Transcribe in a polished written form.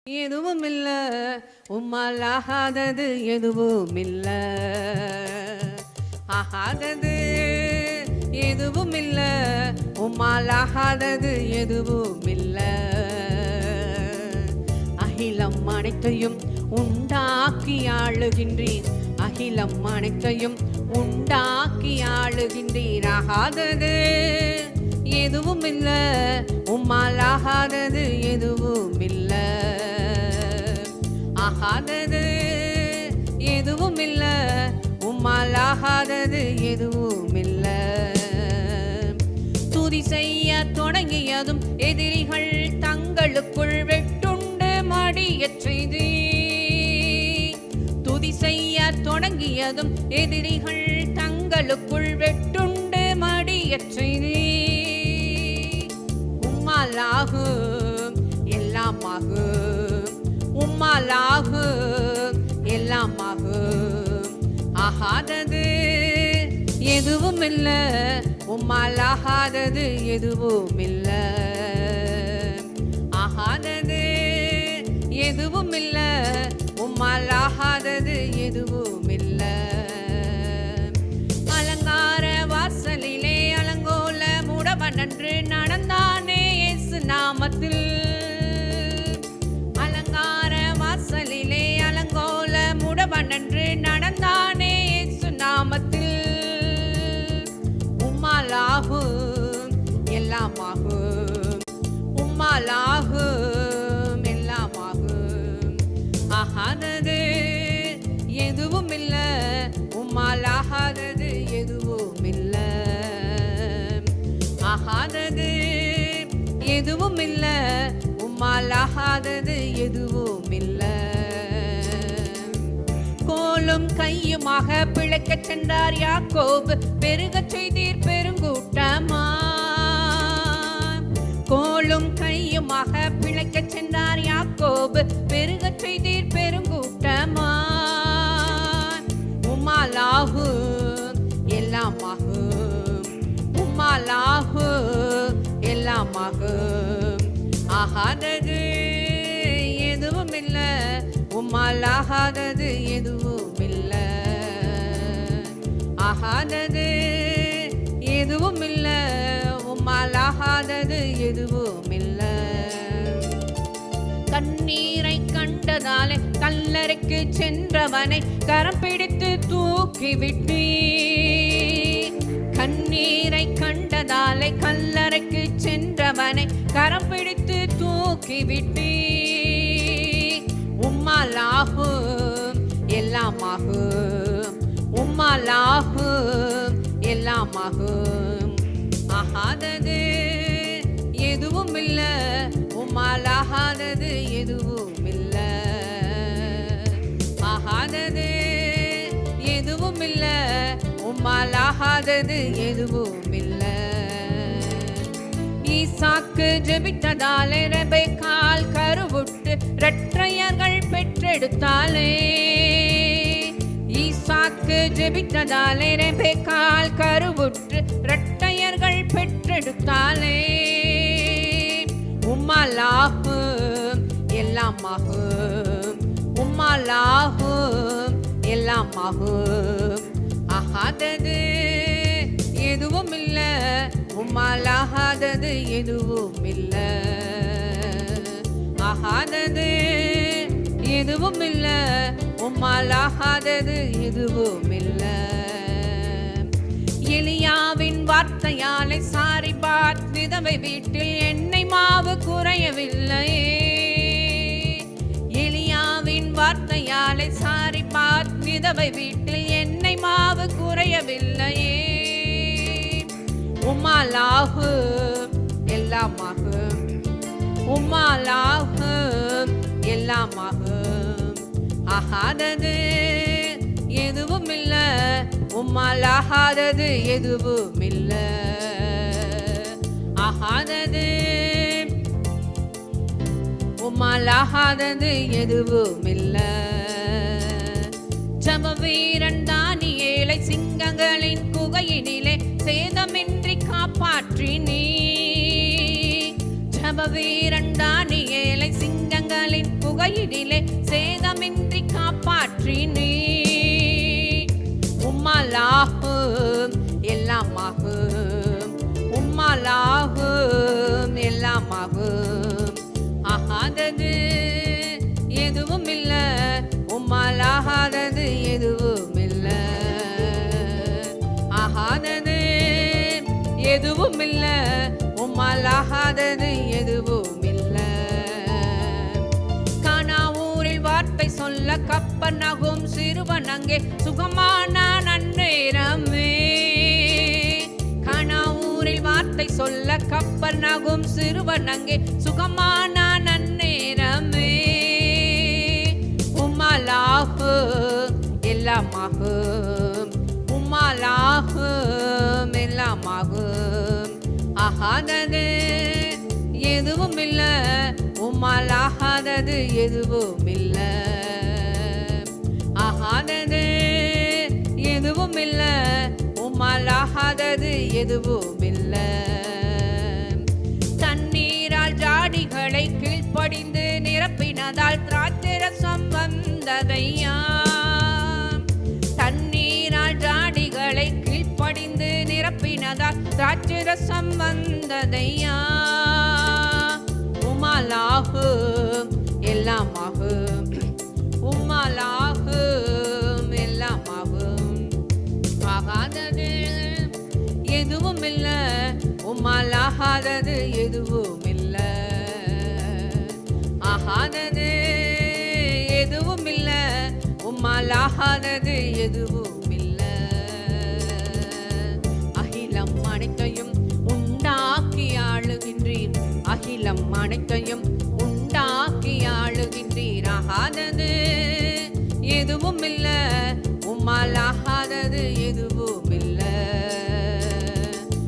எதுவும் இல்ல உம்மால் ஆகாதது எதுவும் இல்ல, ஆகாதது எதுவும் இல்ல, உம்மால் ஆகாதது எதுவும் இல்ல. அகிலம் அனைத்தையும் உண்டாக்கி ஆளுகின்றீர், அகிலம் அனைத்தையும் உண்டாக்கி ஆளுகின்றீர். ஆகாதது எதுவும் இல்ல, உம்மால் ஆகாதது எதுவும் இல்ல, ஆகாதது எதுவும் இல்ல, உம்மால் ஆகாதது எதுவும் இல்ல. துதி செய்ய தொடங்கியதும் எதிரிகள் தங்களுக்குள் வெட்டுண்டு மடியச் செய்தி. துதி செய்ய தொடங்கியதும் எதிரிகள் தங்களுக்குள் வெட்டுண்டு மடியச் செய்தி. உம்மாலாகும் எல்லாமாகும், உம்மாலாகும் எல்லாமாகும். ஆகாதது எதுவும் இல்ல, உம்மால் ஆகாதது எதுவும் இல்ல, ஆகாதது எதுவும் இல்ல, உம்மால் ஆகாதது எதுவும் இல்ல. அலங்கார வாசலிலே அலங்கோல முடவனன்று நடந்தானே இயேசு நாமத்தில். அலங்கார வாசலிலே அலங்கோல முடவனன்று நடந்தானே இயேசு நாமத்தில். உம்மாலாகும் எல்லாமாகும், உம்மாலாகும் எல்லாமாகும். ஆகாதது எதுவும் இல்ல, உம்மால் ஆகாதது எதுவும் இல்ல, ஆகாதது எதுவும் இல்ல, உம்மால் ஆகாதது எதுவும் இல்ல. கோலும் கையுமாக பிழைக்கச் சென்றார் யாக்கோபு, பெருகச் செய்தீர் பெருங்கூட்டமா. கோலும் கையுமாக பிழைக்கச் சென்றார் யாக்கோபு, பெருகச் செய்தீர் பெருங்கூட்டமா. உம்மாலாகும் எல்லாமாகும், உம்மாலாகும் எல்லாமாகும். ஆகாதது எதுவும் இல்ல, உம்மால் ஆகாதது எதுவும் இல்ல, ஆகாதது எதுவும் இல்ல, உம்மால் ஆகாதது எதுவும் இல்ல. கண்ணீரை கண்டதாலே கல்லறைக்கு சென்றவனை கரம் பிடித்து தூக்கிவிட்டீ. கண்ணீரை கண்டதாலே கல்லறைக்கு சென்றவனை கரம் பிடித்து தூக்கிவிட்டீ. உம்மாலாகும் எல்லாமாகும், உம்மாலாகும் எல்லாமாகும். ஆகாதது எதுவும் இல்ல, உம்மால் ஆகாதது எதுவும் இல்ல, ஆகாதது எதுவும் இல்ல, உம்மால் ஆகாதது எதுவும் இல்ல. ஈசாக்கு ஜெபித்ததாலே ரெபெக்காள் கருவுற்று இரட்டையர்கள் பெற்றெடுத்தாளே. ஈசாக்கு ஜெபித்ததாலே ரெபெக்காள் கருவுற்று இரட்டையர்கள் பெற்றெடுத்தாளே. உம்மாலாகும் எல்லாமாகும், உம்மாலாகும் எல்லாமாகும். ஆகாதது எதுவும் இல்ல, உம்மால் ஆகாதது எதுவும் இல்ல, ஆகாதது எதுவும் இல்ல, உம்மால் ஆகாதது எதுவும் இல்ல. எலியாவின் வார்த்தையாலே சாரிபாத் விதவை வீட்டில் எண்ணெய் மாவு குறையவில்லையே. எலியாவின் வார்த்தையாலே சாரிபாத் விதவை வீட்டில் எண்ணெய் மாவு குறையவில்லையே. உம்மாலாகும் எல்லாமாகும், உம்மாலாகும் எல்லாமாகும். ஆகாதது எதுவும் இல்ல, உம்மால் ஆகாதது எதுவும் இல்ல, ஆகாதது உம்மால் ஆகாதது எதுவும் இல்ல. ஜெப வீரன் தானியேலை சிங்கங்களின் குகையினிலே சேதமின்றி காப்பாற்றினீ. ஜெப வீரன் தானியேலை சிங்கங்களின் குகை ஆகாதது எதுவும் இல்ல, ஆகாதது எதுவும் இல்ல, உம்மால் ஆகாதது எதுவும் இல்ல. கானாவூரில் வார்த்தை சொல்ல கப்பர்நகூம் சிறுவன் அங்கே சுகமானான் அந்நேரமே. கானாவூரில் வார்த்தை சொல்ல கப்பர்நகூம் சிறுவன் அங்கே சுகமானான் அந்நேரமே. உம்மாலாகும் எல்லாமாகும், உம்மாலாகும் எல்லாமாகும், ஆகாதது எதுவும் இல்ல, உம்மால் ஆகாதது எதுவும் இல்ல, ஆகாதது எதுவும் இல்ல, உம்மால் ஆகாதது எதுவும் இல்ல. தண்ணீரால் ஜாடிகளை கீழ்ப்படிந்து நிரப்பினதால் திராட்சரசம் வந்ததையா. தண்ணீரால் ஜாடிகளை கீழ்ப்படிந்து நிரப்பினதால் திராட்சரசம் வந்ததையா. உம்மாலாகும் எல்லாமாகும், உம்மாலாகும் எல்லாமாகும், ஆகாதது எதுவும் இல்ல, உம்மால் ஆகாதது எதுவும் இல்ல, ஆகாதது எதுவும் இல்ல, உம்மால் ஆகாதது எதுவும் இல்ல. அகிலம் அனைத்தையும் உண்டாக்கி ஆளுகின்றீர், அகிலம் அனைத்தையும் உண்டாக்கி ஆளுகின்றீர், ஆகாதது எதுவும் இல்ல, உம்மால்